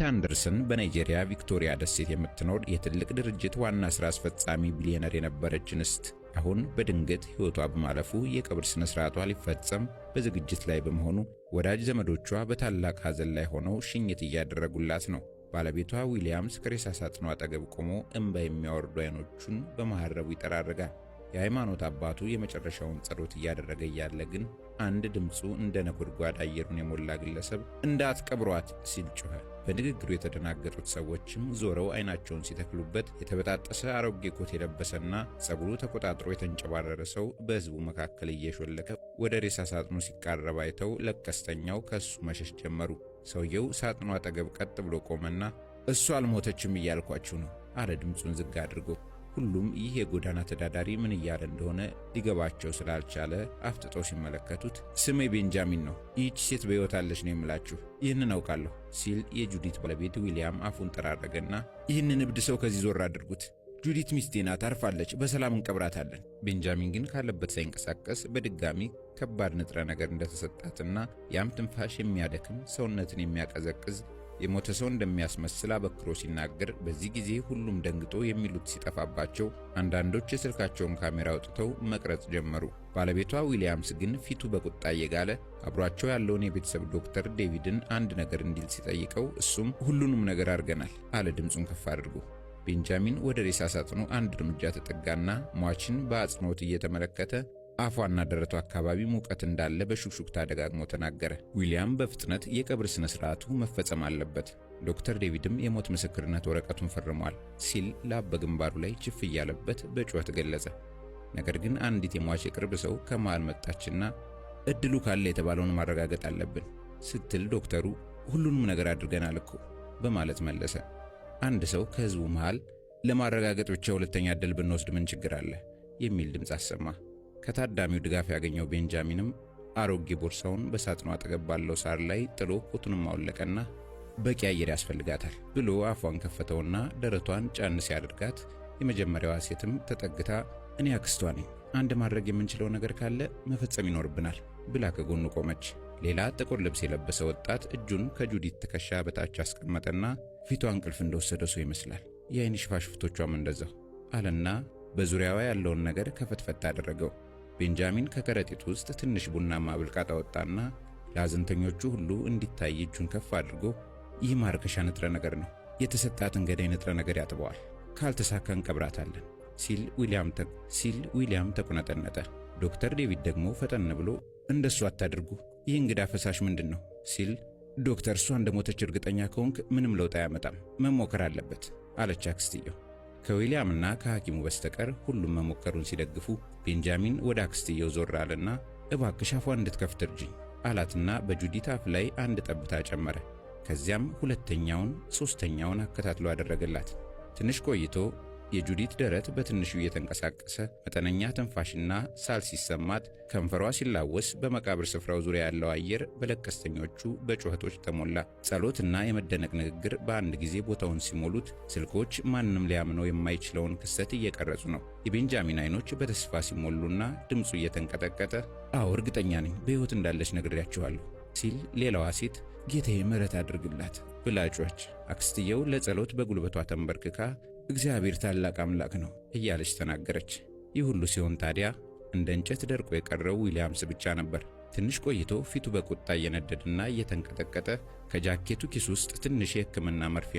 አንደርሰን በናይጄሪያ ቪክቶሪያ ደሴት የምትኖር የትልቅ ድርጅት ዋና ስራ አስፈጻሚ ቢሊየነር የነበረች እንስት አሁን በድንገት ሕይወቷ በማለፉ የቀብር ስነ ስርዓቷ ሊፈጸም በዝግጅት ላይ በመሆኑ ወዳጅ ዘመዶቿ በታላቅ ሐዘን ላይ ሆነው ሽኝት እያደረጉላት ነው። ባለቤቷ ዊሊያምስ ከሬሳ ሳጥኑ አጠገብ ቆሞ እንባ የሚያወርዱ አይኖቹን በመሐረቡ ይጠራርጋል። የሃይማኖት አባቱ የመጨረሻውን ጸሎት እያደረገ ያለ ግን አንድ ድምፁ እንደ ነጎድጓድ አየሩን የሞላ ግለሰብ እንዳትቀብሯት ሲል ጮኸ። በንግግሩ የተደናገጡት ሰዎችም ዞረው አይናቸውን ሲተክሉበት የተበጣጠሰ አሮጌ ኮት የለበሰና ጸጉሩ ተቆጣጥሮ የተንጨባረረ ሰው በሕዝቡ መካከል እየሾለከ ወደ ሬሳ ሳጥኑ ሲቃረብ አይተው ለቀስተኛው ከሱ መሸሽ ጀመሩ። ሰውየው ሳጥኑ አጠገብ ቀጥ ብሎ ቆመና እሱ አልሞተችም እያልኳችሁ ነው አለ ድምፁን ዝግ አድርጎ። ሁሉም ይህ የጎዳና ተዳዳሪ ምን እያለ እንደሆነ ሊገባቸው ስላልቻለ አፍጥጠው ሲመለከቱት ስሜ ቤንጃሚን ነው፣ ይህች ሴት በሕይወት አለች ነው የምላችሁ፣ ይህንን አውቃለሁ ሲል የጁዲት ባለቤት ዊሊያም አፉን ጠራረገና ይህንን እብድ ሰው ከዚህ ዞር አድርጉት፣ ጁዲት ሚስቴ ናት፣ አርፋለች፣ በሰላም እንቀብራታለን። ቤንጃሚን ግን ካለበት ሳይንቀሳቀስ በድጋሚ ከባድ ንጥረ ነገር እንደተሰጣትና ያም ትንፋሽ የሚያደክም ሰውነትን የሚያቀዘቅዝ የሞተ ሰው እንደሚያስመስል አበክሮ ሲናገር በዚህ ጊዜ ሁሉም ደንግጦ የሚሉት ሲጠፋባቸው አንዳንዶች የስልካቸውን ካሜራ አውጥተው መቅረጽ ጀመሩ። ባለቤቷ ዊሊያምስ ግን ፊቱ በቁጣ እየጋለ አብሯቸው ያለውን የቤተሰብ ዶክተር ዴቪድን አንድ ነገር እንዲል ሲጠይቀው እሱም ሁሉንም ነገር አድርገናል አለ ድምፁን ከፍ አድርጎ። ቤንጃሚን ወደ ሬሳ ሳጥኑ አንድ እርምጃ ተጠጋና ሟችን በአጽንኦት እየተመለከተ አፏና ደረቱ አካባቢ ሙቀት እንዳለ በሹክሹክታ ደጋግሞ ተናገረ። ዊሊያም በፍጥነት የቀብር ስነ ስርዓቱ መፈጸም አለበት፣ ዶክተር ዴቪድም የሞት ምስክርነት ወረቀቱን ፈርሟል ሲል ላብ በግንባሩ ላይ ችፍ እያለበት በጩኸት ገለጸ። ነገር ግን አንዲት የሟች የቅርብ ሰው ከመሃል መጣችና እድሉ ካለ የተባለውን ማረጋገጥ አለብን ስትል ዶክተሩ ሁሉንም ነገር አድርገናል እኮ በማለት መለሰ። አንድ ሰው ከህዝቡ መሃል ለማረጋገጥ ብቻ ሁለተኛ እድል ብንወስድ ምን ችግር አለ የሚል ድምፅ አሰማ። ከታዳሚው ድጋፍ ያገኘው ቤንጃሚንም አሮጌ ቦርሳውን በሳጥኑ አጠገብ ባለው ሳር ላይ ጥሎ ኮቱንም አወለቀና በቂ አየር ያስፈልጋታል ብሎ አፏን ከፈተውና ደረቷን ጫን ሲያደርጋት የመጀመሪያዋ ሴትም ተጠግታ እኔ አክስቷ ነኝ፣ አንድ ማድረግ የምንችለው ነገር ካለ መፈጸም ይኖርብናል ብላ ከጎኑ ቆመች። ሌላ ጥቁር ልብስ የለበሰ ወጣት እጁን ከጁዲት ትከሻ በታች አስቀመጠና ፊቷ እንቅልፍ እንደወሰደው ሰው ይመስላል፣ የአይን ሽፋሽፍቶቿም እንደዛው አለና በዙሪያዋ ያለውን ነገር ከፈትፈት አደረገው። ቤንጃሚን ከከረጢት ውስጥ ትንሽ ቡናማ ብልቃጥ አወጣና ለአዘንተኞቹ ሁሉ እንዲታይ እጁን ከፍ አድርጎ ይህ ማርከሻ ንጥረ ነገር ነው፣ የተሰጣትን ገዳይ ንጥረ ነገር ያጥበዋል፣ ካልተሳካ እንቀብራታለን ሲል ዊሊያም ተቆነጠነጠ። ዶክተር ዴቪድ ደግሞ ፈጠን ብሎ እንደሱ አታድርጉ፣ ይህ እንግዳ ፈሳሽ ምንድን ነው ሲል ዶክተር እሷ እንደሞተች እርግጠኛ ከሆንክ ምንም ለውጥ አያመጣም፣ መሞከር አለበት አለች አክስትየው። ከዊሊያምና ከሐኪሙ በስተቀር ሁሉም መሞከሩን ሲደግፉ ቤንጃሚን ወደ አክስትየው ዞር አለና እባክሽ አፏን እንድትከፍት እርጂኝ አላትና በጁዲት አፍ ላይ አንድ ጠብታ ጨመረ። ከዚያም ሁለተኛውን፣ ሶስተኛውን አከታትሎ አደረገላት። ትንሽ ቆይቶ የጁዲት ደረት በትንሹ እየተንቀሳቀሰ መጠነኛ ትንፋሽና ሳል ሲሰማት ከንፈሯ ሲላወስ በመቃብር ስፍራው ዙሪያ ያለው አየር በለቀስተኞቹ በጩኸቶች ተሞላ። ጸሎትና የመደነቅ ንግግር በአንድ ጊዜ ቦታውን ሲሞሉት ስልኮች ማንንም ሊያምነው የማይችለውን ክስተት እየቀረጹ ነው። የቤንጃሚን አይኖች በተስፋ ሲሞሉና ድምፁ እየተንቀጠቀጠ አዎ እርግጠኛ ነኝ በሕይወት እንዳለች ነግሬያችኋለሁ ሲል ሌላዋ ሴት ጌታዬ ምሕረት አድርግላት ብላ ጮኸች። አክስትየው ለጸሎት በጉልበቷ ተንበርክካ እግዚአብሔር ታላቅ አምላክ ነው እያለች ተናገረች። ይህ ሁሉ ሲሆን ታዲያ እንደ እንጨት ደርቆ የቀረው ዊሊያምስ ብቻ ነበር። ትንሽ ቆይቶ ፊቱ በቁጣ እየነደደና እየተንቀጠቀጠ ከጃኬቱ ኪስ ውስጥ ትንሽ የሕክምና መርፌ